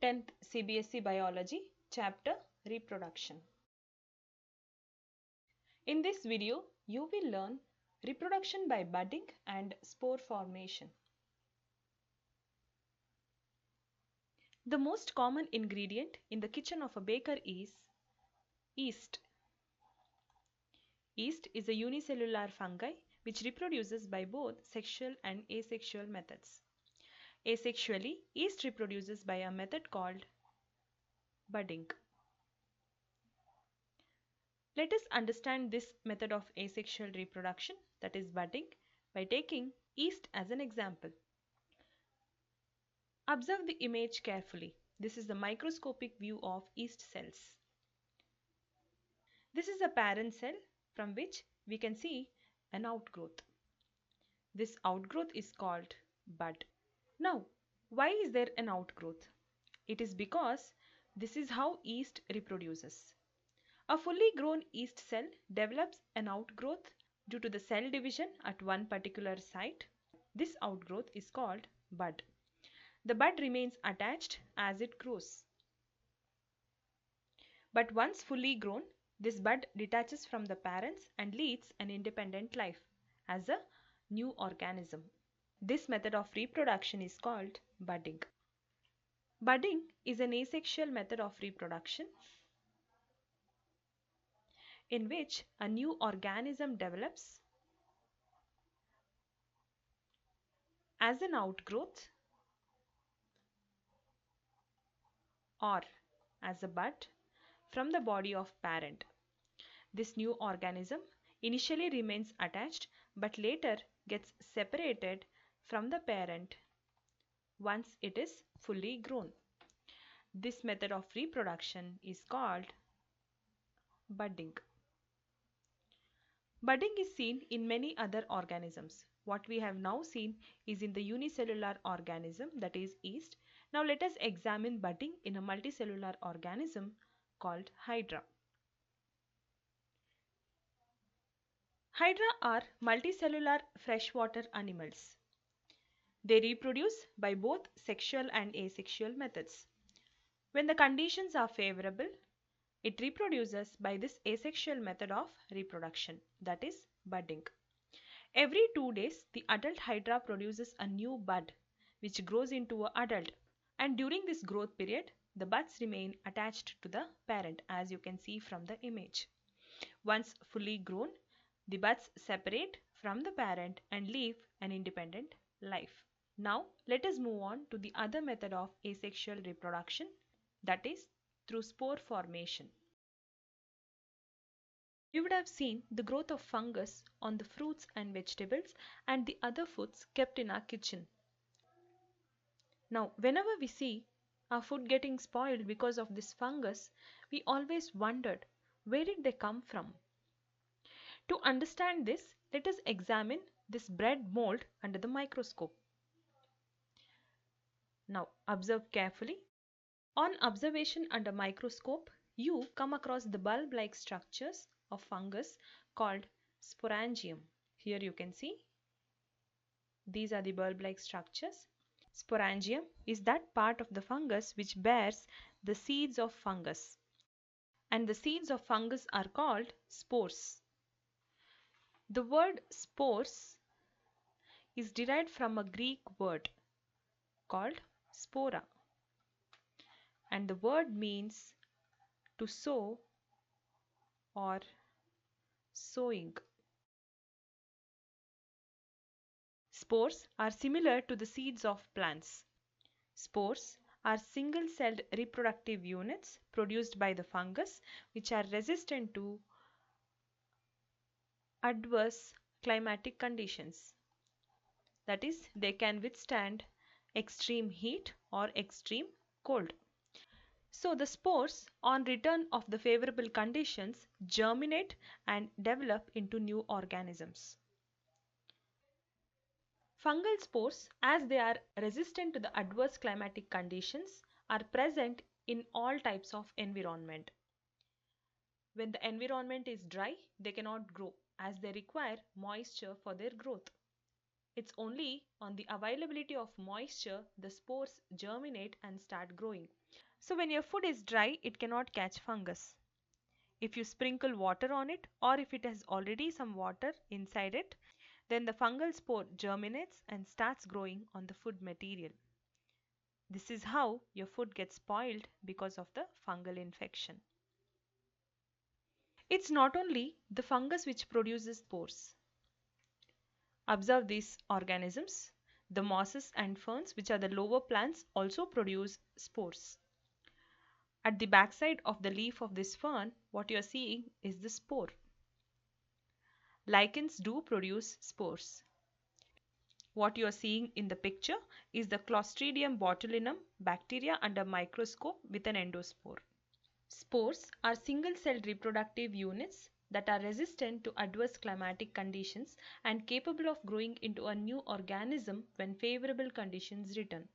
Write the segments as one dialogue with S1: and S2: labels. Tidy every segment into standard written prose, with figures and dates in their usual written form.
S1: 10th CBSE Biology, Chapter Reproduction. In this video, you will learn reproduction by budding and spore formation. The most common ingredient in the kitchen of a baker is yeast. Yeast is a unicellular fungi which reproduces by both sexual and asexual methods. Asexually, yeast reproduces by a method called budding. Let us understand this method of asexual reproduction, that is budding, by taking yeast as an example. Observe the image carefully. This is the microscopic view of yeast cells. This is a parent cell from which we can see an outgrowth. This outgrowth is called bud. Now, why is there an outgrowth? It is because this is how yeast reproduces. A fully grown yeast cell develops an outgrowth due to the cell division at one particular site. This outgrowth is called bud. The bud remains attached as it grows. But once fully grown, this bud detaches from the parents and leads an independent life as a new organism. This method of reproduction is called budding. Budding is an asexual method of reproduction in which a new organism develops as an outgrowth or as a bud from the body of parent. This new organism initially remains attached but later gets separated from the parent once it is fully grown. This method of reproduction is called budding. Budding is seen in many other organisms. What we have now seen is in the unicellular organism, that is yeast. Now let us examine budding in a multicellular organism called Hydra. Hydra are multicellular freshwater animals. They reproduce by both sexual and asexual methods. When the conditions are favorable, it reproduces by this asexual method of reproduction, that is budding. Every 2 days, the adult hydra produces a new bud which grows into an adult, and during this growth period, the buds remain attached to the parent, as you can see from the image. Once fully grown, the buds separate from the parent and live an independent life. Now, let us move on to the other method of asexual reproduction, that is through spore formation. You would have seen the growth of fungus on the fruits and vegetables and the other foods kept in our kitchen. Now, whenever we see our food getting spoiled because of this fungus, we always wondered, where did they come from? To understand this, let us examine this bread mold under the microscope. Now, observe carefully. On observation under microscope, you come across the bulb-like structures of fungus called sporangium. Here you can see these are the bulb-like structures. Sporangium is that part of the fungus which bears the seeds of fungus, and the seeds of fungus are called spores. The word spores is derived from a Greek word called spora, and the word means to sow or sowing. Spores are similar to the seeds of plants. Spores are single-celled reproductive units produced by the fungus which are resistant to adverse climatic conditions. That is, they can withstand extreme heat or extreme cold. So the spores, on return of the favorable conditions, germinate and develop into new organisms. Fungal spores, as they are resistant to the adverse climatic conditions, are present in all types of environment. When the environment is dry, they cannot grow as they require moisture for their growth. It's only on the availability of moisture the spores germinate and start growing. So when your food is dry, it cannot catch fungus. If you sprinkle water on it, or if it has already some water inside it, then the fungal spore germinates and starts growing on the food material. This is how your food gets spoiled because of the fungal infection. It's not only the fungus which produces spores. Observe these organisms. The mosses and ferns, which are the lower plants, also produce spores. At the backside of the leaf of this fern, what you are seeing is the spore. Lichens do produce spores. What you are seeing in the picture is the Clostridium botulinum bacteria under microscope with an endospore. Spores are single-celled reproductive units that are resistant to adverse climatic conditions and capable of growing into a new organism when favorable conditions return.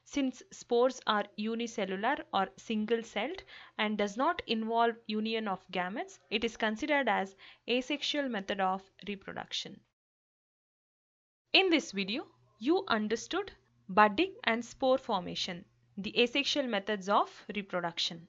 S1: Since spores are unicellular or single-celled and does not involve union of gametes, it is considered as asexual method of reproduction. In this video, you understood budding and spore formation, the asexual methods of reproduction.